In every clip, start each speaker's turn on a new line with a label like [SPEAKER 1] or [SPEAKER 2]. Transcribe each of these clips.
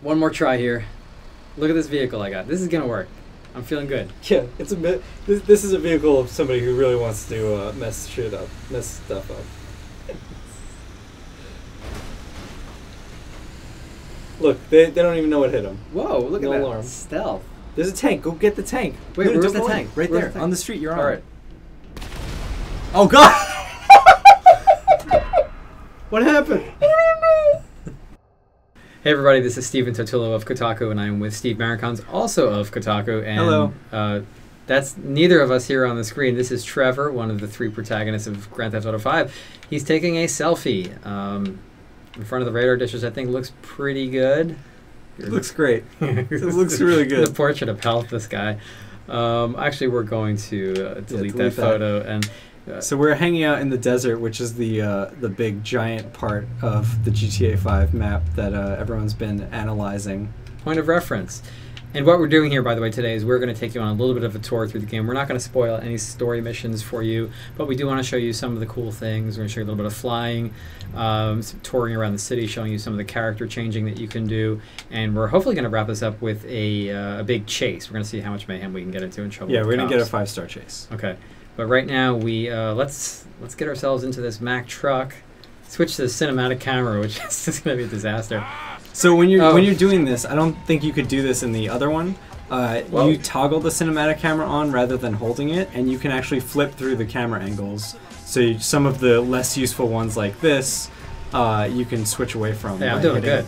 [SPEAKER 1] One more try here. Look at this vehicle I got. This is gonna work. I'm feeling good.
[SPEAKER 2] Yeah, it's a bit. This is a vehicle of somebody who really wants to mess stuff up. Look, they don't even know what hit them.
[SPEAKER 1] Whoa! Look
[SPEAKER 2] No
[SPEAKER 1] at that
[SPEAKER 2] alarm.
[SPEAKER 1] stealth.
[SPEAKER 2] There's a tank. Go get the tank.
[SPEAKER 1] Wait,
[SPEAKER 2] Dude,
[SPEAKER 1] where's
[SPEAKER 2] don't
[SPEAKER 1] the
[SPEAKER 2] go
[SPEAKER 1] tank?
[SPEAKER 2] in. Right
[SPEAKER 1] Where's
[SPEAKER 2] there
[SPEAKER 1] the tank?
[SPEAKER 2] on the street. You're on.
[SPEAKER 1] All right.
[SPEAKER 2] Oh God!
[SPEAKER 1] What happened? Hey everybody, this is Stephen Totilo of Kotaku, and I'm with Steve Maricons, also of Kotaku. And,
[SPEAKER 2] hello.
[SPEAKER 1] That's neither of us here on the screen. This is Trevor, one of the three protagonists of Grand Theft Auto 5. He's taking a selfie in front of the radar dishes. I think looks pretty good.
[SPEAKER 2] It looks great. It looks really good.
[SPEAKER 1] The portrait of health, this guy. Actually, we're going to delete that photo. And
[SPEAKER 2] so we're hanging out in the desert, which is the big giant part of the GTA 5 map that everyone's been analyzing.
[SPEAKER 1] Point of reference. And what we're doing here, by the way, today is we're going to take you on a little bit of a tour through the game. We're not going to spoil any story missions for you, but we do want to show you some of the cool things. We're going to show you a little bit of flying, some touring around the city, showing you some of the character changing that you can do. And we're hopefully going to wrap this up with a big chase. We're going to see how much mayhem we can get into and show.
[SPEAKER 2] Yeah, we're going to get a 5-star chase.
[SPEAKER 1] Okay. But right now, we let's get ourselves into this Mack truck. Switch to the cinematic camera, which is just going to be a disaster.
[SPEAKER 2] So when you're doing this, I don't think you could do this in the other one. You toggle the cinematic camera on rather than holding it, and you can actually flip through the camera angles. So some of the less useful ones like this, you can switch away from.
[SPEAKER 1] Yeah, I'm doing good.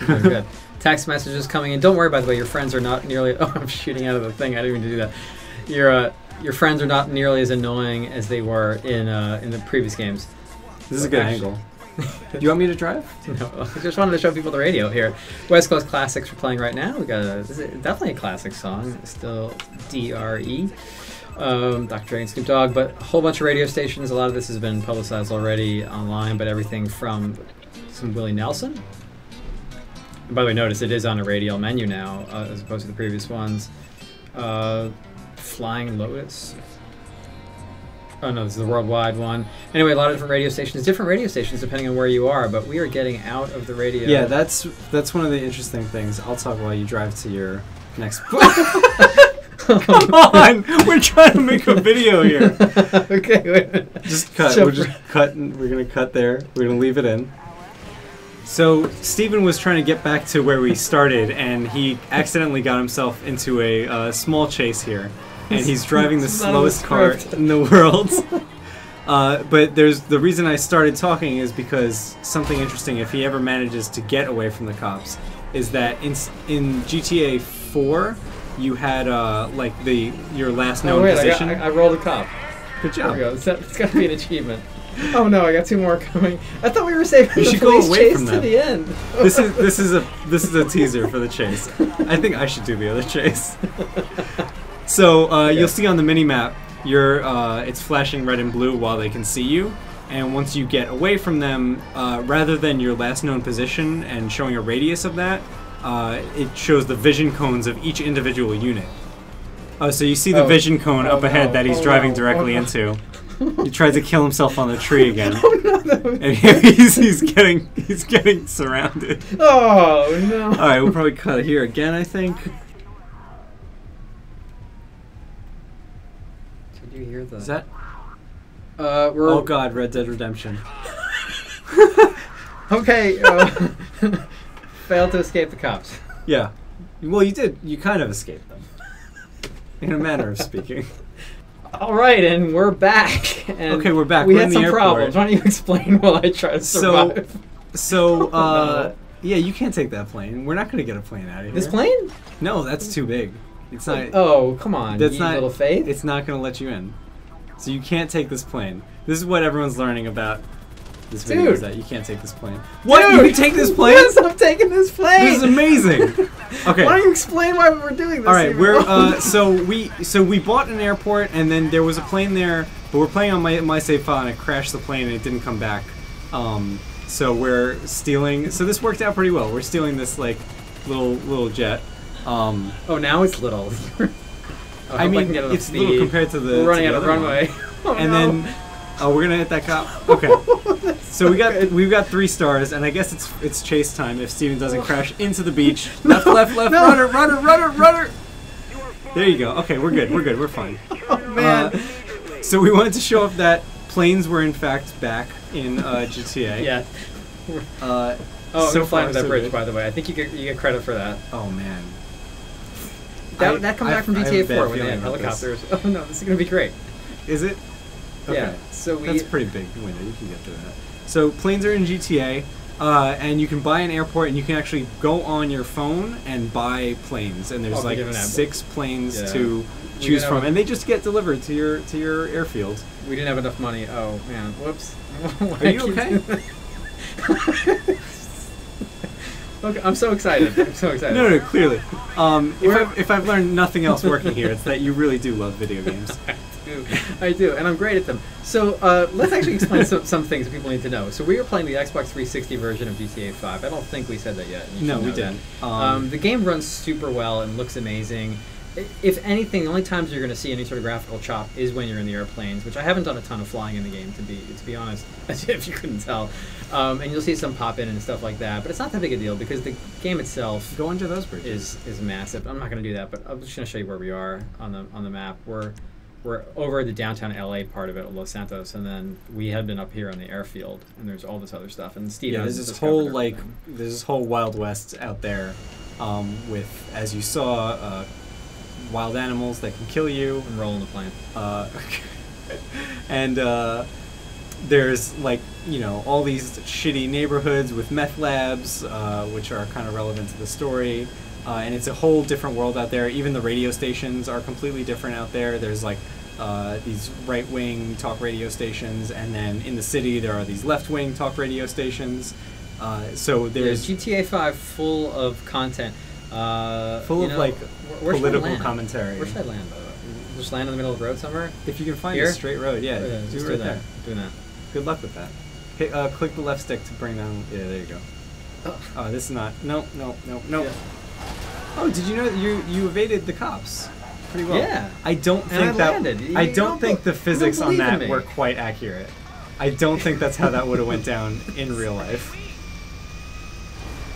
[SPEAKER 1] I'm doing good. Text messages coming in. Don't worry, by the way, your friends are not nearly. Oh, I'm shooting out of the thing. I didn't even do that. Your friends are not nearly as annoying as they were in the previous games.
[SPEAKER 2] This is a good angle. Do you want me to drive?
[SPEAKER 1] No, I just wanted to show people the radio here. West Coast Classics we're playing right now. We got this is definitely a classic song. It's still DRE, Dr. Dre and Snoop Dogg, but a whole bunch of radio stations. A lot of this has been publicized already online, but everything from some Willie Nelson. And by the way, notice it is on a radial menu now as opposed to the previous ones. Flying Lotus. Oh no, this is the worldwide one. Anyway, a lot of different radio stations depending on where you are, but we are getting out of the radio.
[SPEAKER 2] Yeah, that's one of the interesting things. I'll talk while you drive to your next... Come on! We're trying to make a video here.
[SPEAKER 1] Okay, wait a minute.
[SPEAKER 2] Just cut. We're just cutting. We're going to cut there. We're going to leave it in. So, Stephen was trying to get back to where we started, and he accidentally got himself into a small chase here. And he's driving the slowest car in the world. But the reason I started talking is because something interesting, if he ever manages to get away from the cops, is that in GTA 4, you had your last known position.
[SPEAKER 1] I rolled a cop.
[SPEAKER 2] Good job.
[SPEAKER 1] There we go. It's got to be an achievement. Oh no, I got two more coming. I thought we were saving the police chase to the end.
[SPEAKER 2] This is a teaser for the chase. I think I should do the other chase. So you'll see on the mini-map, it's flashing red and blue while they can see you, and once you get away from them, rather than your last known position and showing a radius of that, it shows the vision cones of each individual unit. So you see the vision cone up ahead that he's driving directly into. He tried to kill himself on the tree again.
[SPEAKER 1] Oh no!
[SPEAKER 2] And he's getting surrounded.
[SPEAKER 1] Oh no!
[SPEAKER 2] All right, we'll probably cut it here again, I think.
[SPEAKER 1] You hear the...
[SPEAKER 2] Is that?
[SPEAKER 1] Oh
[SPEAKER 2] God, Red Dead Redemption.
[SPEAKER 1] Okay. Failed to escape the cops.
[SPEAKER 2] Yeah. Well, you did. You kind of escaped them. In a manner of speaking.
[SPEAKER 1] All right, and we're back. And
[SPEAKER 2] okay, we're back.
[SPEAKER 1] We
[SPEAKER 2] we're
[SPEAKER 1] had
[SPEAKER 2] in
[SPEAKER 1] some
[SPEAKER 2] the
[SPEAKER 1] problems. Why don't you explain while I try to survive?
[SPEAKER 2] Yeah, you can't take that plane. We're not going to get a plane out of here.
[SPEAKER 1] This plane?
[SPEAKER 2] No, that's too big. It's not.
[SPEAKER 1] Oh, come on.
[SPEAKER 2] That's not
[SPEAKER 1] little faith.
[SPEAKER 2] It's not going to let you in. So you can't take this plane. This is what everyone's learning about this video, is that you can't take this plane. What?
[SPEAKER 1] Dude,
[SPEAKER 2] you can take this plane?
[SPEAKER 1] Yes, I'm taking this plane.
[SPEAKER 2] This is amazing. Okay.
[SPEAKER 1] Why don't you explain why we're doing this?
[SPEAKER 2] All right, so we bought an airport, and then there was a plane there, but we're playing on my save file, and it crashed the plane, and it didn't come back. So we're stealing. So this worked out pretty well. We're stealing this like little jet.
[SPEAKER 1] Oh, now it's little.
[SPEAKER 2] I mean, it's little compared to the.
[SPEAKER 1] We're running out of runway.
[SPEAKER 2] And then, we're gonna hit that cop. Okay. So we've got 3 stars, and I guess it's chase time if Steven doesn't crash into the beach. Left, no. Rudder. There you go. Okay, we're good. We're fine.
[SPEAKER 1] Oh man.
[SPEAKER 2] So we wanted to show off that planes were in fact back in GTA.
[SPEAKER 1] Yeah.
[SPEAKER 2] So
[SPEAKER 1] I'm flying with that
[SPEAKER 2] so
[SPEAKER 1] bridge,
[SPEAKER 2] good.
[SPEAKER 1] by the way. I think you get credit for that.
[SPEAKER 2] Oh man.
[SPEAKER 1] That comes back from GTA 4 when they had
[SPEAKER 2] feeling about
[SPEAKER 1] helicopters. Oh no, this is gonna be great.
[SPEAKER 2] Is it? Okay.
[SPEAKER 1] Yeah. So
[SPEAKER 2] That's pretty big window. You can get through that. So planes are in GTA, and you can buy an airport, and you can actually go on your phone and buy planes. And there's like 6 planes to choose from, and they just get delivered to your airfield.
[SPEAKER 1] We didn't have enough money. Oh man, whoops.
[SPEAKER 2] Are you okay?
[SPEAKER 1] Okay, I'm so excited.
[SPEAKER 2] No, clearly. If I've learned nothing else working here, it's that you really do love video games.
[SPEAKER 1] I do, and I'm great at them. So let's actually explain some things that people need to know. So we were playing the Xbox 360 version of GTA 5. I don't think we said that yet.
[SPEAKER 2] No, we didn't.
[SPEAKER 1] The game runs super well and looks amazing. If anything, the only times you're going to see any sort of graphical chop is when you're in the airplanes, which I haven't done a ton of flying in the game, to be honest, if you couldn't tell. And you'll see some pop in and stuff like that, but it's not that big a deal because the game itself
[SPEAKER 2] go under those bridges
[SPEAKER 1] is massive. I'm not going to do that, but I'm just going to show you where we are on the map. We're over the downtown LA part of it, Los Santos, and then we had been up here on the airfield, and there's all this other stuff. And Steve,
[SPEAKER 2] there's this whole Wild West out there, with, as you saw, wild animals that can kill you
[SPEAKER 1] and roll in the plane.
[SPEAKER 2] And there's all these shitty neighborhoods with meth labs, which are kind of relevant to the story. And it's a whole different world out there. Even the radio stations are completely different out there. There's these right-wing talk radio stations, and then in the city there are these left-wing talk radio stations. So there's
[SPEAKER 1] GTA 5 full of content.
[SPEAKER 2] Full of political commentary.
[SPEAKER 1] Where should I land, by the way? Just land in the middle of the road somewhere?
[SPEAKER 2] If you can find
[SPEAKER 1] Here?
[SPEAKER 2] a straight road, yeah.
[SPEAKER 1] Just
[SPEAKER 2] right
[SPEAKER 1] do
[SPEAKER 2] there.
[SPEAKER 1] Doing that.
[SPEAKER 2] Good luck with that. Hit, click the left stick to bring down. Yeah, there you go. Oh, this is not. No.
[SPEAKER 1] Yeah.
[SPEAKER 2] Oh, did you know that you evaded the cops pretty well?
[SPEAKER 1] Yeah.
[SPEAKER 2] I don't think I don't think the physics on that were quite accurate. I don't think that's how that would have went down in real life.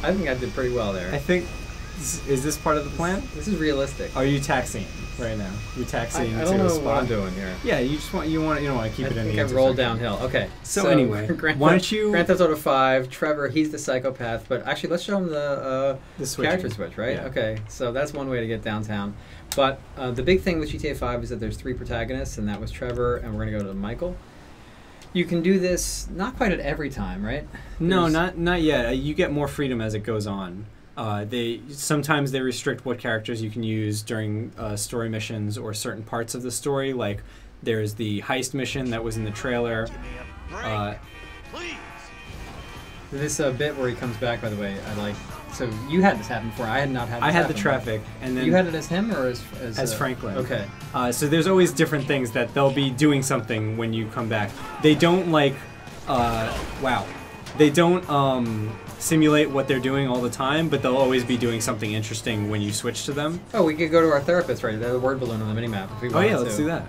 [SPEAKER 1] I think I did pretty well there.
[SPEAKER 2] I think. Is this part of the plan?
[SPEAKER 1] This is realistic.
[SPEAKER 2] Are you taxiing right now? You're taxiing
[SPEAKER 1] I
[SPEAKER 2] to
[SPEAKER 1] don't know
[SPEAKER 2] a spot.
[SPEAKER 1] what I'm doing here.
[SPEAKER 2] Yeah, you don't want to keep it in the.
[SPEAKER 1] I think I rolled downhill. Okay.
[SPEAKER 2] So anyway, why don't you?
[SPEAKER 1] Grand Theft Auto 5. Trevor, he's the psychopath, but actually, let's show him the character switch, right?
[SPEAKER 2] Yeah.
[SPEAKER 1] Okay. So that's one way to get downtown. But the big thing with GTA 5 is that there's 3 protagonists, and that was Trevor, and we're gonna go to Michael. You can do this not quite at every time, right?
[SPEAKER 2] No, not yet. You get more freedom as it goes on. Sometimes they restrict what characters you can use during story missions or certain parts of the story. Like there's the heist mission that was in the trailer.
[SPEAKER 1] This bit where he comes back, by the way, I like. So you had this happen before. I had not had. This
[SPEAKER 2] I had
[SPEAKER 1] happen,
[SPEAKER 2] the traffic, and then
[SPEAKER 1] you had it as him or as
[SPEAKER 2] Franklin.
[SPEAKER 1] Okay.
[SPEAKER 2] So there's always different things that they'll be doing something when you come back. They don't They don't simulate what they're doing all the time, but they'll always be doing something interesting when you switch to them.
[SPEAKER 1] Oh, we could go to our therapist, right? The word balloon on the minimap if we wanted to.
[SPEAKER 2] Let's do that.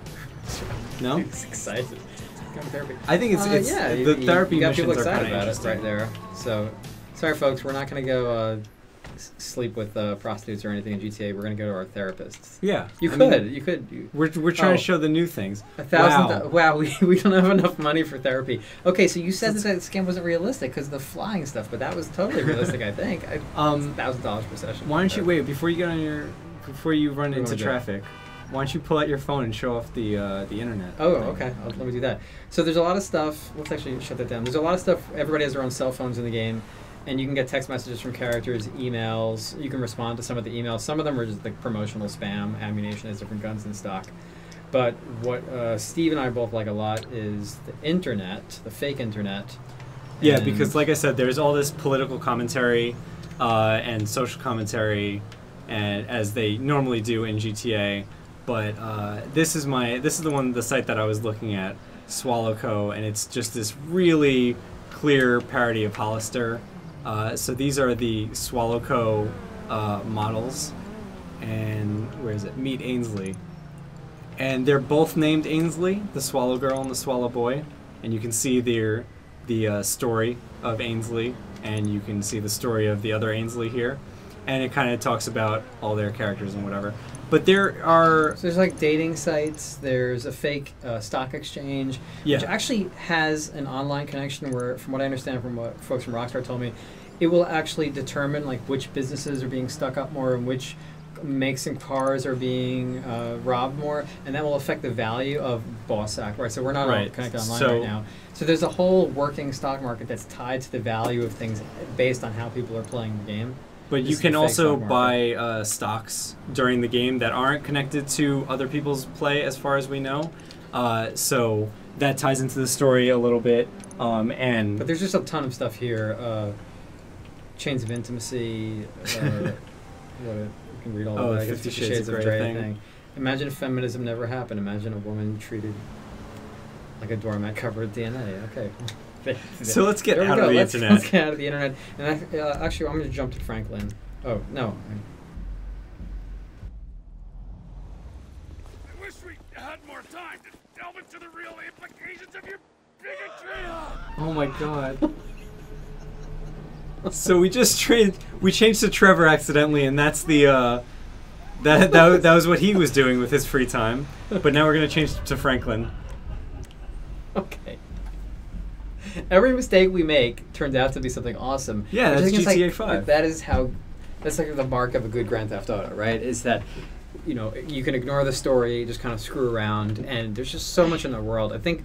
[SPEAKER 2] No?
[SPEAKER 1] He's excited. Go to therapy.
[SPEAKER 2] I think it's the therapy
[SPEAKER 1] you got
[SPEAKER 2] missions
[SPEAKER 1] people
[SPEAKER 2] are kind
[SPEAKER 1] excited
[SPEAKER 2] of
[SPEAKER 1] about
[SPEAKER 2] interesting.
[SPEAKER 1] it right there. So, sorry folks, we're not going to go sleep with prostitutes or anything in GTA. We're going to go to our therapists.
[SPEAKER 2] Yeah.
[SPEAKER 1] You could.
[SPEAKER 2] We're trying to show the new things.
[SPEAKER 1] Wow, we don't have enough money for therapy. Okay, so you said that this game wasn't realistic because the flying stuff, but that was totally realistic, I think. $1,000 per session.
[SPEAKER 2] Why don't you wait before you run into traffic? Why don't you pull out your phone and show off the internet?
[SPEAKER 1] Oh, okay. Let me do that. So there's a lot of stuff. Let's actually shut that down. There's a lot of stuff. Everybody has their own cell phones in the game, and you can get text messages from characters, emails. You can respond to some of the emails. Some of them are just like promotional spam. Ammunition has different guns in stock. But what Steve and I both like a lot is the internet, the fake internet.
[SPEAKER 2] Yeah, because like I said, there's all this political commentary and social commentary, and as they normally do in GTA. But this is the site that I was looking at, Swallowco, and it's just this really clear parody of Hollister. So these are the Swallowco models, and where is it? Meet Ainsley, and they're both named Ainsley, the Swallow Girl and the Swallow Boy, and you can see their the story of Ainsley, and you can see the story of the other Ainsley here, and it kind of talks about all their characters and whatever. But there are...
[SPEAKER 1] So there's like dating sites, there's a fake stock exchange, which actually has an online connection where, from what I understand from what folks from Rockstar told me, it will actually determine like which businesses are being stuck up more and which makes and cars are being robbed more, and that will affect the value of Bossack, right? So we're not all connected online right now. So there's a whole working stock market that's tied to the value of things based on how people are playing the game.
[SPEAKER 2] But you can also buy stocks during the game that aren't connected to other people's play, as far as we know. So that ties into the story a little bit. But
[SPEAKER 1] there's just a ton of stuff here. Chains of Intimacy. You can read all of that.
[SPEAKER 2] 50 Shades of Grey thing.
[SPEAKER 1] Imagine if feminism never happened. Imagine a woman treated like a doormat covered with DNA. Okay.
[SPEAKER 2] So let's get out of the internet.
[SPEAKER 1] Let's get out of the internet. And actually, I'm going to jump to Franklin. Oh, no.
[SPEAKER 3] I wish we had more time to delve into the real implications of your bigotry.
[SPEAKER 2] Oh my god. So we changed to Trevor accidentally, and that's the that was what he was doing with his free time. But now we're going to change to Franklin.
[SPEAKER 1] Okay. Every mistake we make turns out to be something awesome.
[SPEAKER 2] Yeah, that's GTA 5.
[SPEAKER 1] That's like the mark of a good Grand Theft Auto, right? Is that, you know, you can ignore the story, just kind of screw around, and there's just so much in the world. I think.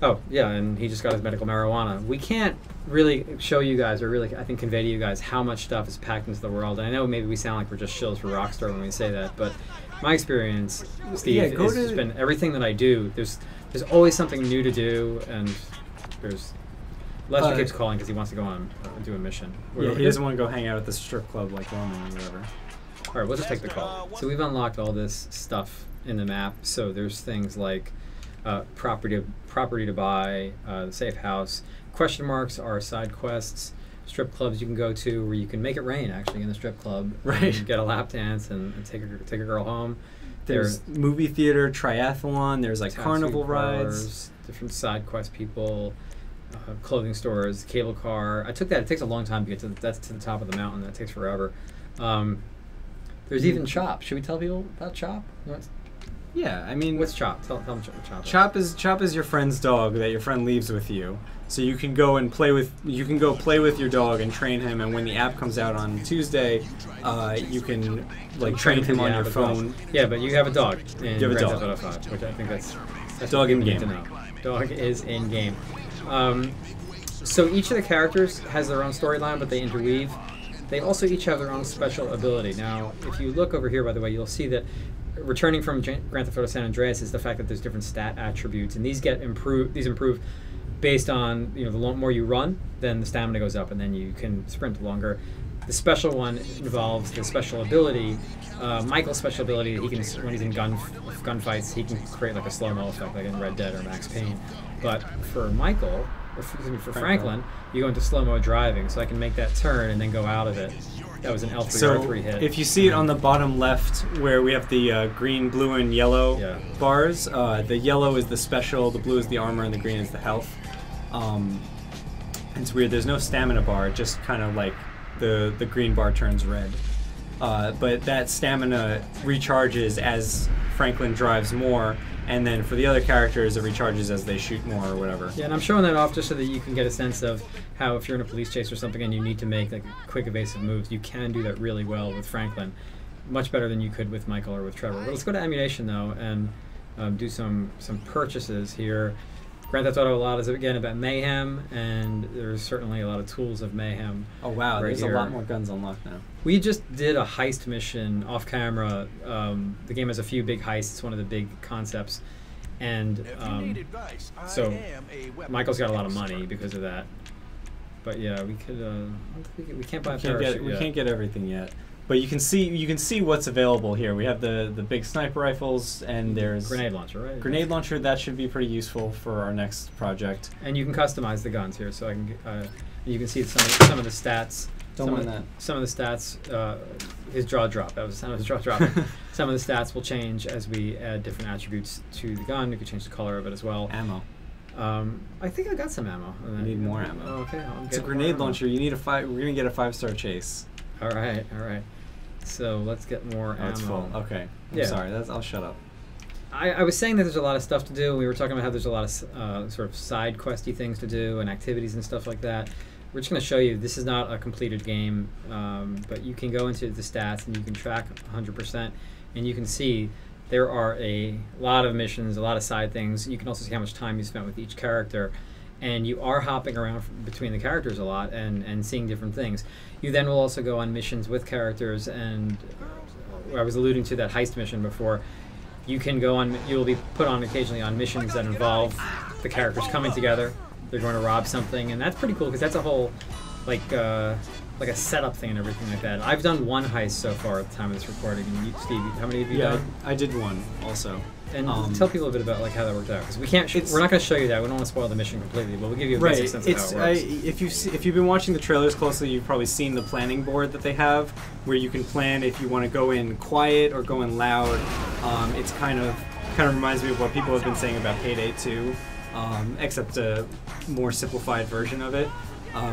[SPEAKER 1] Oh yeah, and he just got his medical marijuana. We can't really show you guys, or really, I think, convey to you guys how much stuff is packed into the world. And I know maybe we sound like we're just shills for Rockstar when we say that, but my experience, Steve, has been everything that I do. There's always something new to do, and there's Lester keeps calling because he wants to go on do a mission.
[SPEAKER 2] Yeah, he doesn't want to go hang out at the strip club like Roman or whatever.
[SPEAKER 1] All right, we'll just take the call. So we've unlocked all this stuff in the map. So there's things like property to buy, the safe house. Question marks are side quests. Strip clubs you can go to where you can make it rain actually in the strip club.
[SPEAKER 2] Right.
[SPEAKER 1] And get a lap dance and take a girl home.
[SPEAKER 2] There's movie theater, triathlon. There's like carnival rides.
[SPEAKER 1] Different side quest people, clothing stores, cable car. I took that. It takes a long time to get to that's to the top of the mountain. That takes forever. There's even Chop. Should we tell people about Chop?
[SPEAKER 2] Yeah, I mean,
[SPEAKER 1] what's Chop? Tell them Chop.
[SPEAKER 2] Chop is your friend's dog that your friend leaves with you. So you can go and play with your dog and train him. And when the app comes out on Tuesday, you can like train him on your phone.
[SPEAKER 1] Yeah, but you have a dog.
[SPEAKER 2] You have a dog,
[SPEAKER 1] which I think that's
[SPEAKER 2] dog in game.
[SPEAKER 1] To know. Dog is in game. So each of the characters has their own storyline, but they interweave. They also each have their own special ability. Now, if you look over here, by the way, you'll see that returning from Grand Theft Auto San Andreas is the fact that there's different stat attributes, and these improve based on, you know, the more you run, then the stamina goes up, and then you can sprint longer. The special one involves the special ability. Michael's special ability, he can, when he's in gunfights, he can create like a slow-mo effect, like in Red Dead or Max Payne. But for Michael, or for Franklin, you go into slow-mo driving, so I can make that turn and then go out of it. That was an L3 R3 hit.
[SPEAKER 2] If you see it on the bottom left, where we have the green, blue, and yellow bars, the yellow is the special, the blue is the armor, and the green is the health. It's weird. There's no stamina bar. Just kind of like the green bar turns red. But that stamina recharges as Franklin drives more, and then for the other characters, it recharges as they shoot more or whatever.
[SPEAKER 1] Yeah, and I'm showing that off just so that you can get a sense of how, if you're in a police chase or something and you need to make like quick evasive moves, you can do that really well with Franklin, much better than you could with Michael or with Trevor. But let's go to ammunition though and do some purchases here. Grand Theft Auto a lot is again about mayhem, and there's certainly a lot of tools of mayhem.
[SPEAKER 2] Oh wow, there's
[SPEAKER 1] here.
[SPEAKER 2] A lot more guns unlocked now.
[SPEAKER 1] We just did a heist mission off camera. The game has a few big heists. It's one of the big concepts, and so Michael's got a lot of money because of that. But yeah, we could. We can't buy a parachute yet.
[SPEAKER 2] We can't get everything yet. But you can see what's available here. We have the big sniper rifles, and there's
[SPEAKER 1] grenade launcher, right?
[SPEAKER 2] Grenade launcher, that should be pretty useful for our next project.
[SPEAKER 1] And you can customize the guns here, so I can you can see some of the stats. Some of the stats. His jaw drop. That was the sound of his jaw drop. Some of the stats will change as we add different attributes to the gun. We could change the color of it as well.
[SPEAKER 2] Ammo.
[SPEAKER 1] I think I got some ammo.
[SPEAKER 2] I need more ammo.
[SPEAKER 1] Oh, okay.
[SPEAKER 2] It's a grenade launcher. You need a 5. We're gonna get a 5-star chase.
[SPEAKER 1] All right. So let's get more ammo.
[SPEAKER 2] It's full. Okay. I'm sorry. I'll shut up.
[SPEAKER 1] I was saying that there's a lot of stuff to do. We were talking about how there's a lot of sort of side questy things to do and activities and stuff like that. We're just going to show you, this is not a completed game, but you can go into the stats and you can track 100%, and you can see there are a lot of missions, a lot of side things. You can also see how much time you spent with each character, and you are hopping around between the characters a lot and seeing different things. You then will also go on missions with characters, and I was alluding to that heist mission before. You can go on, you will be put on occasionally on missions that involve the characters coming together. They're going to rob something, and that's pretty cool because that's a whole, like a setup thing and everything like that. I've done one heist so far at the time of this recording. And you, Steve, how many have you done?
[SPEAKER 2] I did one also.
[SPEAKER 1] And tell people a bit about like how that worked out, because we can't. We're not going to show you that. We don't want to spoil the mission completely, but we'll give you a basic sense of how it works.
[SPEAKER 2] If you've been watching the trailers closely, you've probably seen the planning board that they have, where you can plan if you want to go in quiet or go in loud. It's kind of reminds me of what people have been saying about Payday 2, except a more simplified version of it.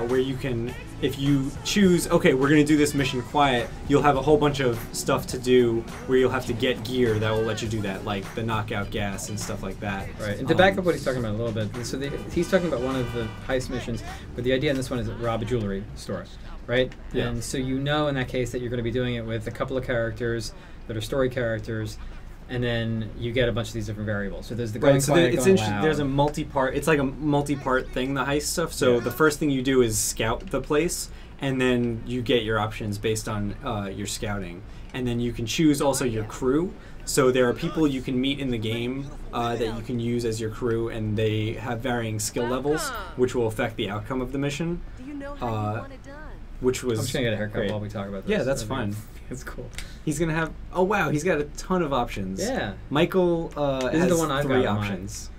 [SPEAKER 2] Where you can, if you choose, okay, we're going to do this mission quiet, you'll have a whole bunch of stuff to do where you'll have to get gear that will let you do that, like the knockout gas and stuff like that.
[SPEAKER 1] Right, and to back up what he's talking about a little bit, so he's talking about one of the heist missions, but the idea in this one is to rob a jewelry store, right?
[SPEAKER 2] Yeah.
[SPEAKER 1] And so you know in that case that you're going to be doing it with a couple of characters that are story characters, and then you get a bunch of these different variables. So there's the going quiet,
[SPEAKER 2] it's
[SPEAKER 1] going loud.
[SPEAKER 2] There's a multi-part. It's like a multi-part thing. The heist stuff. So the first thing you do is scout the place, and then you get your options based on your scouting, and then you can choose also your crew. So there are people you can meet in the game that you can use as your crew, and they have varying skill levels, which will affect the outcome of the mission.
[SPEAKER 4] Do you know how you want it done?
[SPEAKER 2] Which was
[SPEAKER 1] I'm just gonna get a haircut
[SPEAKER 2] great.
[SPEAKER 1] while we talk about this.
[SPEAKER 2] Yeah, that's fine.
[SPEAKER 1] It's cool.
[SPEAKER 2] He's gonna have. Oh wow, he's got a ton of options.
[SPEAKER 1] Yeah.
[SPEAKER 2] Michael
[SPEAKER 1] This
[SPEAKER 2] has
[SPEAKER 1] is the one I've
[SPEAKER 2] 3
[SPEAKER 1] got
[SPEAKER 2] options.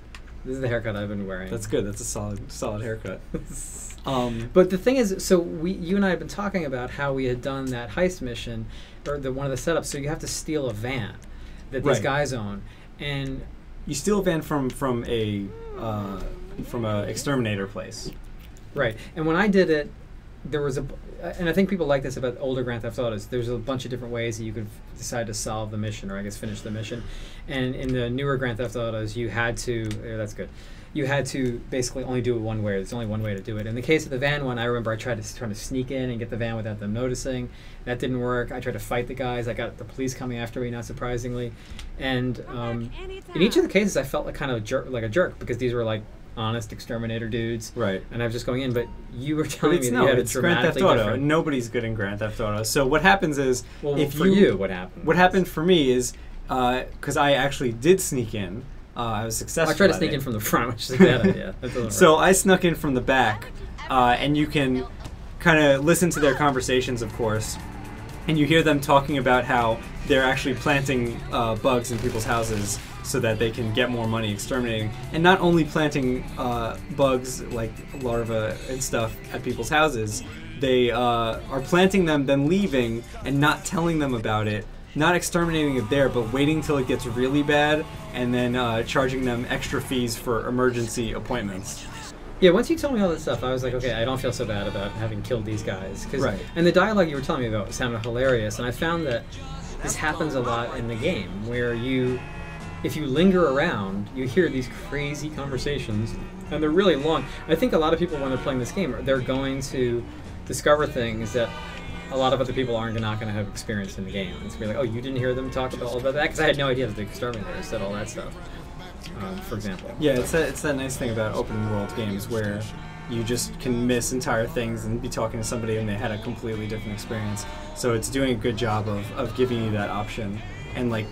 [SPEAKER 1] This is the haircut I've been wearing.
[SPEAKER 2] That's good. That's a solid haircut.
[SPEAKER 1] But the thing is, so you and I have been talking about how we had done that heist mission, or one of the setups. So you have to steal a van that these guys own, and
[SPEAKER 2] you steal a van from a exterminator place.
[SPEAKER 1] Right. And when I did it, there was and I think people like this about older Grand Theft Autos. There's a bunch of different ways that you could decide to solve the mission, or I guess finish the mission. And in the newer Grand Theft Autos, you had to. That's good. You had to basically only do it one way. There's only one way to do it. In the case of the van one, I remember I tried to sneak in and get the van without them noticing. That didn't work. I tried to fight the guys. I got the police coming after me, not surprisingly. And in each of the cases, I felt like like a jerk because these were like honest exterminator dudes.
[SPEAKER 2] Right.
[SPEAKER 1] And I was just going in, but you were telling me that you had
[SPEAKER 2] it's
[SPEAKER 1] a
[SPEAKER 2] Grand
[SPEAKER 1] dramatically
[SPEAKER 2] Theft Auto.
[SPEAKER 1] different...
[SPEAKER 2] Nobody's good in Grand Theft Auto. So what happens is,
[SPEAKER 1] Well,
[SPEAKER 2] if
[SPEAKER 1] for you, what happened?
[SPEAKER 2] What happened for me is, because I actually did sneak in. I was successful.
[SPEAKER 1] I tried to sneak in from the front, which is a bad idea. That doesn't
[SPEAKER 2] So
[SPEAKER 1] work.
[SPEAKER 2] I snuck in from the back, and you can kind of listen to their conversations, of course, and you hear them talking about how they're actually planting bugs in people's houses so that they can get more money exterminating. And not only planting bugs like larvae and stuff at people's houses, they are planting them, then leaving and not telling them about it, not exterminating it there, but waiting till it gets really bad and then charging them extra fees for emergency appointments.
[SPEAKER 1] Yeah, once you told me all this stuff, I was like, okay, I don't feel so bad about having killed these guys.
[SPEAKER 2] Right.
[SPEAKER 1] And the dialogue you were telling me about sounded hilarious, and I found that this happens a lot in the game, where if you linger around, you hear these crazy conversations, and they're really long. I think a lot of people, when they're playing this game, they're going to discover things that a lot of other people not going to have experienced in the game. It's going to be like, oh, you didn't hear them talk about all about that? Because I had no idea that the exterminators said all that stuff, for example.
[SPEAKER 2] Yeah, it's that nice thing about open world games where you just can miss entire things and be talking to somebody and they had a completely different experience. So it's doing a good job of giving you that option. And like,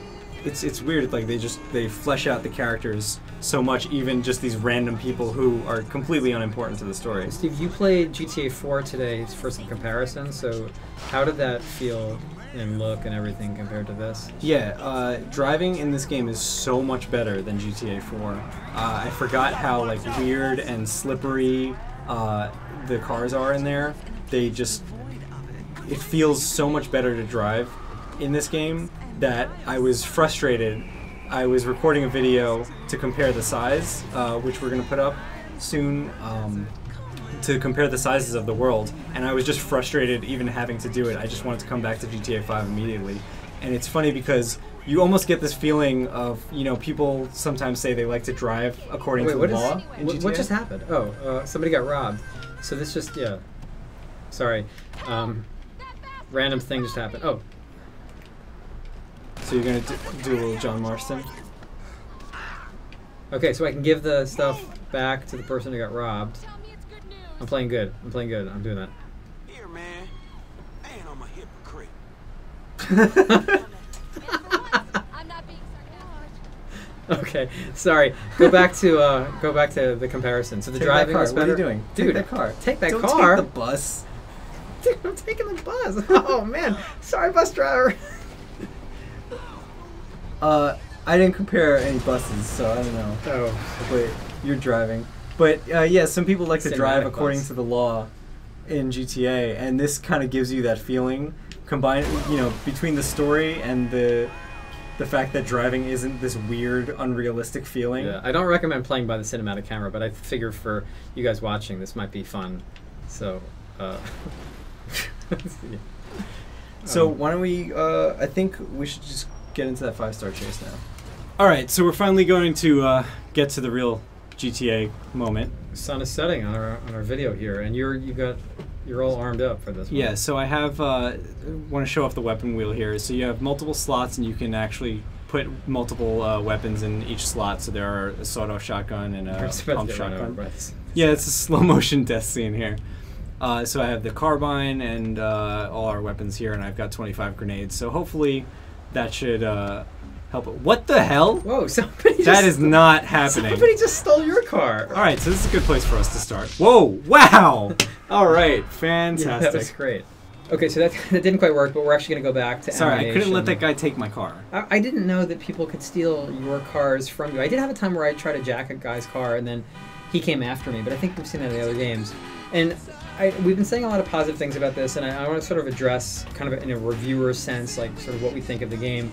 [SPEAKER 2] it's weird, like they flesh out the characters so much, even just these random people who are completely unimportant to the story.
[SPEAKER 1] Steve, you played GTA 4 today for some comparison, so how did that feel and look and everything compared to this?
[SPEAKER 2] Yeah, driving in this game is so much better than GTA 4. I forgot how like weird and slippery the cars are in there. It feels so much better to drive in this game that I was frustrated I was recording a video to compare the size, which we're going to put up soon, to compare the sizes of the world, and I was just frustrated even having to do it. I just wanted to come back to GTA 5 immediately. And it's funny because you almost get this feeling of, people sometimes say they like to drive according to the law in GTA.
[SPEAKER 1] What just happened? Oh, somebody got robbed. So this just, sorry. Random thing just happened. Oh.
[SPEAKER 2] So you're going to do a little John Marston?
[SPEAKER 1] Okay, so I can give the stuff back to the person who got robbed. I'm playing good. I'm doing that.
[SPEAKER 3] Here, man. I ain't on my hypocrite.
[SPEAKER 4] I'm not being sarcastic.
[SPEAKER 1] Okay, sorry. Go back to the comparison. So the
[SPEAKER 2] Take
[SPEAKER 1] driving
[SPEAKER 2] that car.
[SPEAKER 1] was
[SPEAKER 2] What are
[SPEAKER 1] better.
[SPEAKER 2] you doing?
[SPEAKER 1] Dude,
[SPEAKER 2] Take that car.
[SPEAKER 1] Take that
[SPEAKER 2] Don't
[SPEAKER 1] car.
[SPEAKER 2] take the bus.
[SPEAKER 1] Dude, I'm taking the bus. Oh man, sorry, bus driver.
[SPEAKER 2] I didn't compare any buses, so I don't know.
[SPEAKER 1] Oh,
[SPEAKER 2] But you're driving. But some people like to drive
[SPEAKER 1] Cinematic
[SPEAKER 2] according
[SPEAKER 1] bus.
[SPEAKER 2] to the law in GTA, and this kind of gives you that feeling, combined, between the story and the fact that driving isn't this weird, unrealistic feeling.
[SPEAKER 1] yeah. I don't recommend playing by the cinematic camera, but I figure for you guys watching, this might be fun. So,
[SPEAKER 2] So why don't we? I think we should just get into that 5-star chase now. All right, so we're finally going to get to the real GTA moment.
[SPEAKER 1] sun is setting on our video here, and you're all armed up for this one.
[SPEAKER 2] Yeah, so I have want to show off the weapon wheel here. So you have multiple slots, and you can actually put multiple weapons in each slot. So there are a sawed-off shotgun and
[SPEAKER 1] We're
[SPEAKER 2] a
[SPEAKER 1] just about to
[SPEAKER 2] pump
[SPEAKER 1] get run over
[SPEAKER 2] shotgun.
[SPEAKER 1] by this.
[SPEAKER 2] Yeah, it's a slow motion death scene here. So I have the carbine and all our weapons here, and I've got 25 grenades. So hopefully that should help. What the hell?
[SPEAKER 1] Whoa! Somebody just
[SPEAKER 2] That is not happening.
[SPEAKER 1] Somebody just stole your car.
[SPEAKER 2] All right, so this is a good place for us to start. Whoa! Wow! All right, fantastic.
[SPEAKER 1] Yeah, that was great. Okay, so that didn't quite work, but we're actually going to go back to
[SPEAKER 2] Sorry, I couldn't let
[SPEAKER 1] ammunition.
[SPEAKER 2] that guy take my car.
[SPEAKER 1] I didn't know that people could steal your cars from you. I did have a time where I tried to jack a guy's car, and then he came after me, but I think we've seen that in the other games. And we've been saying a lot of positive things about this, and I want to sort of address, kind of in a reviewer sense, like sort of what we think of the game.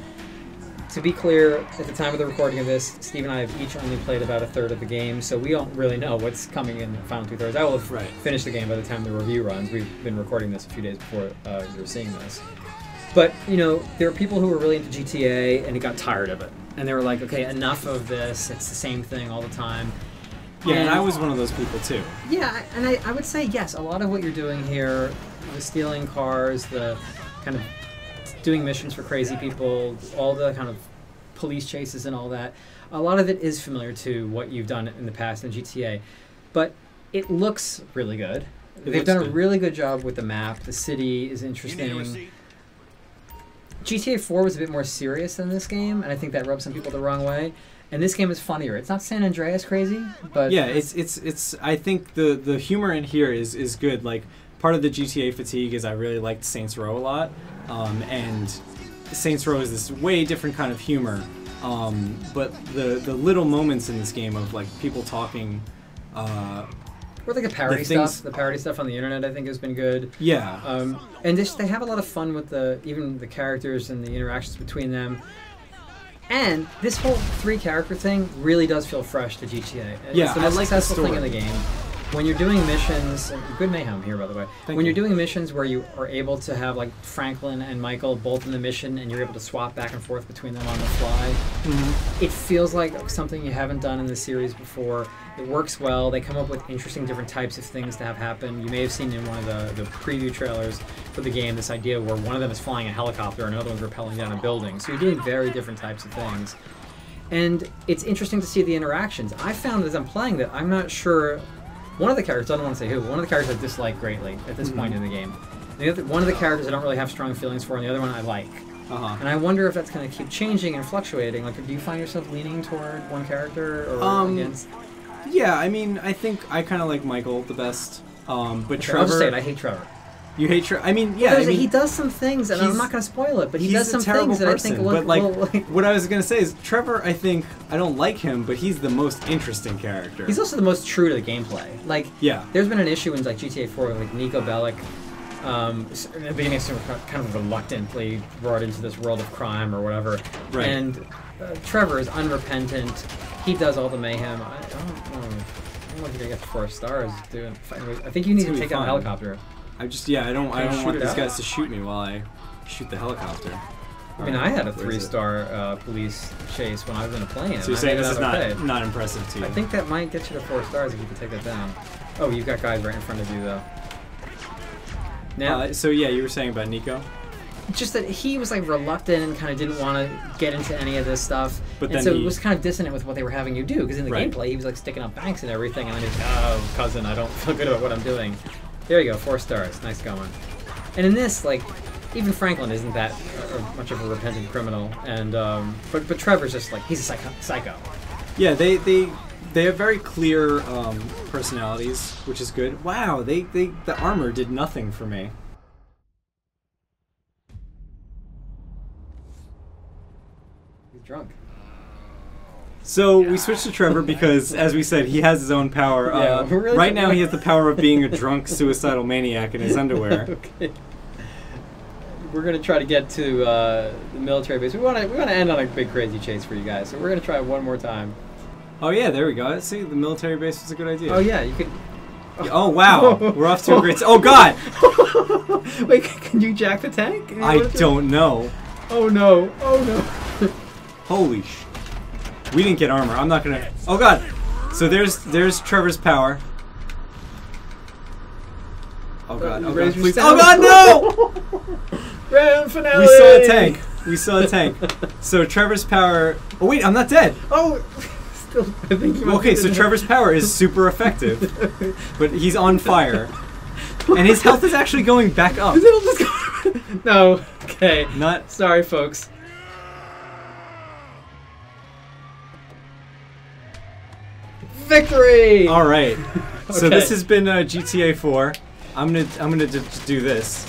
[SPEAKER 1] To be clear, at the time of the recording of this, Steve and I have each only played about a third of the game, so we don't really know what's coming in the final 2/3. I will have finished the game by the time the review runs. We've been recording this a few days before you're seeing this. But, there are people who were really into GTA and got tired of it. And they were like, okay, enough of this. It's the same thing all the time.
[SPEAKER 2] Yeah, and I was one of those people too.
[SPEAKER 1] Yeah, and I would say, yes, a lot of what you're doing here, the stealing cars, the kind of doing missions for crazy people, all the kind of police chases and all that, a lot of it is familiar to what you've done in the past in GTA. But it looks really good. They've done a really good job with the map. The city is interesting. GTA 4 was a bit more serious than this game, and I think that rubbed some people the wrong way. And this game is funnier. It's not San Andreas crazy, but
[SPEAKER 2] yeah, it's. I think the humor in here is good. Like part of the GTA fatigue is I really liked Saints Row a lot, and Saints Row is this way different kind of humor. But the little moments in this game of like people talking.
[SPEAKER 1] Or like the parody stuff. The parody stuff on the internet, I think, has been good.
[SPEAKER 2] Yeah.
[SPEAKER 1] And they have a lot of fun with even the characters and the interactions between them. And this whole 3-character thing really does feel fresh to GTA.
[SPEAKER 2] Yeah,
[SPEAKER 1] it's the most
[SPEAKER 2] I like the
[SPEAKER 1] successful thing in
[SPEAKER 2] story.
[SPEAKER 1] the game. When you're doing missions, good mayhem here, by the way.
[SPEAKER 2] Thank
[SPEAKER 1] When
[SPEAKER 2] you.
[SPEAKER 1] you're doing missions where you are able to have like Franklin and Michael both in the mission, and you're able to swap back and forth between them on the fly, it feels like something you haven't done in the series before. It works well. They come up with interesting different types of things to have happen. You may have seen in one of the preview trailers for the game this idea where one of them is flying a helicopter and another one's rappelling down a building. So you're doing very different types of things. And it's interesting to see the interactions. I found as I'm playing that I'm not sure. One of the characters, I don't want to say who, one of the characters I dislike greatly at this point in the game. One of the characters I don't really have strong feelings for, and the other one I like. And I wonder if that's going to keep changing and fluctuating. Like, do you find yourself leaning toward one character or against?
[SPEAKER 2] Yeah, I mean, I think I kind of like Michael the best. But
[SPEAKER 1] Okay,
[SPEAKER 2] Trevor.
[SPEAKER 1] I'll just say it. I hate Trevor.
[SPEAKER 2] You hate Trevor? I mean, yeah. I mean,
[SPEAKER 1] he does some things, and I'm
[SPEAKER 2] he's-
[SPEAKER 1] not going to spoil it, but he
[SPEAKER 2] he's
[SPEAKER 1] does
[SPEAKER 2] a
[SPEAKER 1] some
[SPEAKER 2] terrible
[SPEAKER 1] things that I
[SPEAKER 2] person,
[SPEAKER 1] think look
[SPEAKER 2] but like,
[SPEAKER 1] like
[SPEAKER 2] what I was gonna say is Trevor. I think I don't like him, but he's the most interesting character.
[SPEAKER 1] he's also the most true to the gameplay. Like,
[SPEAKER 2] Yeah.
[SPEAKER 1] there's been an issue in like GTA 4 with like Nico Bellic In the beginning, sort of kind of reluctantly brought into this world of crime or whatever.
[SPEAKER 2] Right.
[SPEAKER 1] And Trevor is unrepentant. He does all the mayhem. I don't know if you're gonna get 4 stars doing. I think you need to take out a helicopter.
[SPEAKER 2] I don't want these guys to shoot me while I shoot the helicopter.
[SPEAKER 1] I mean, I had a 3-star police chase when I was in a plane.
[SPEAKER 2] So you're saying this is not impressive to you?
[SPEAKER 1] I think that might get you to 4 stars if you can take that down. Oh, you've got guys right in front of you though. Now,
[SPEAKER 2] so yeah, you were saying about Nico?
[SPEAKER 1] Just that he was like reluctant and kind of didn't want to get into any of this stuff.
[SPEAKER 2] But
[SPEAKER 1] and
[SPEAKER 2] then
[SPEAKER 1] so it was kind of dissonant with what they were having you do, because in the
[SPEAKER 2] Right.
[SPEAKER 1] gameplay he was like sticking up banks and everything, and then he's like, oh, cousin, I don't feel good about what I'm doing. There you go, 4 stars. Nice going. And in this, like, even Franklin isn't that much of a repentant criminal, and but Trevor's just like, he's a psycho.
[SPEAKER 2] Yeah, they have very clear personalities, which is good. Wow, the armor did nothing for me.
[SPEAKER 1] He's drunk.
[SPEAKER 2] So we switched to Trevor because, as we said, he has his own power.
[SPEAKER 1] Yeah, we're really
[SPEAKER 2] right now he has the power of being a drunk, suicidal maniac in his underwear.
[SPEAKER 1] Okay. We're gonna try to get to the military base. We want to end on a big crazy chase for you guys, so we're gonna try one more time.
[SPEAKER 2] Oh yeah, there we go. See, the military base was a good idea.
[SPEAKER 1] Oh yeah, you could.
[SPEAKER 2] Oh wow, we're off to a great. Oh god!
[SPEAKER 1] Wait, can you jack the tank?
[SPEAKER 2] I don't know.
[SPEAKER 1] Oh no! Oh no!
[SPEAKER 2] Holy sh! We didn't get armor. I'm not gonna. Oh god! So there's Trevor's power. Oh god! Oh god! Please! Oh god! No!
[SPEAKER 1] Grand finale!
[SPEAKER 2] We saw a tank. We saw a tank. So Trevor's power. Oh wait, I'm not dead.
[SPEAKER 1] Oh. Still, I think you
[SPEAKER 2] Okay, so Trevor's power is super effective, but he's on fire, and his health is actually going back up.
[SPEAKER 1] No. Okay.
[SPEAKER 2] Not.
[SPEAKER 1] Sorry, folks. Victory!
[SPEAKER 2] All right. So
[SPEAKER 1] Okay.
[SPEAKER 2] this has been GTA 4. I'm gonna just do this.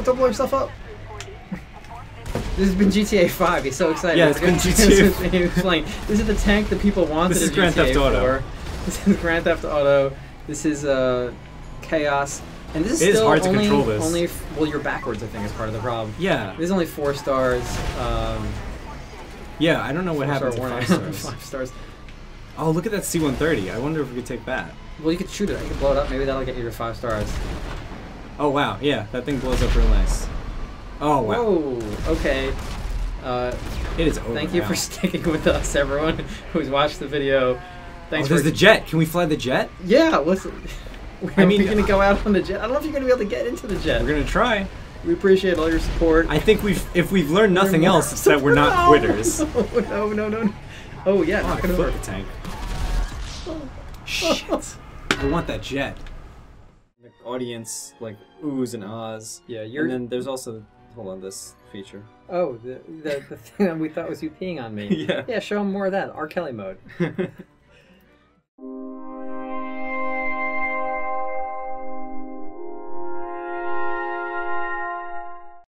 [SPEAKER 1] Don't blow yourself up. This has been GTA 5. He's so excited.
[SPEAKER 2] Yeah, it's been GTA.
[SPEAKER 1] He was playing. This is the tank that people wanted.
[SPEAKER 2] This is
[SPEAKER 1] in
[SPEAKER 2] Grand
[SPEAKER 1] GTA
[SPEAKER 2] Theft Auto.
[SPEAKER 1] 4. This is Grand Theft Auto. This is Chaos. And this is
[SPEAKER 2] It is
[SPEAKER 1] still
[SPEAKER 2] hard to
[SPEAKER 1] only,
[SPEAKER 2] control this.
[SPEAKER 1] well, you're backwards, I think, is part of the problem.
[SPEAKER 2] Yeah.
[SPEAKER 1] This is only 4 stars.
[SPEAKER 2] Yeah, I don't know what happened to 5 stars.
[SPEAKER 1] 5 stars.
[SPEAKER 2] Oh, look at that C-130. I wonder if we could take that.
[SPEAKER 1] Well, you could shoot it. You could blow it up. Maybe that'll get you to 5 stars.
[SPEAKER 2] Oh wow, yeah, that thing blows up real nice. Oh wow.
[SPEAKER 1] Whoa. Okay.
[SPEAKER 2] It is over
[SPEAKER 1] Thank you
[SPEAKER 2] now.
[SPEAKER 1] for sticking with us, everyone who's watched the video. Thanks
[SPEAKER 2] Oh, there's
[SPEAKER 1] for
[SPEAKER 2] the jet. Can we fly the jet?
[SPEAKER 1] Yeah, listen.
[SPEAKER 2] I mean,
[SPEAKER 1] we're gonna go out on the jet. I don't know if you're gonna be able to get into the jet.
[SPEAKER 2] We're gonna try.
[SPEAKER 1] We appreciate all your support.
[SPEAKER 2] I think if we've learned nothing else, it's that we're not quitters.
[SPEAKER 1] No. Oh yeah,
[SPEAKER 2] Oh, I
[SPEAKER 1] knock it
[SPEAKER 2] flipped
[SPEAKER 1] over.
[SPEAKER 2] the tank. Shit. I want that jet. The audience like oohs and ahs.
[SPEAKER 1] Yeah, you're.
[SPEAKER 2] And then there's also this feature.
[SPEAKER 1] Oh, the thing that we thought was you peeing on me.
[SPEAKER 2] Yeah.
[SPEAKER 1] Yeah, show them more of that. R. Kelly mode.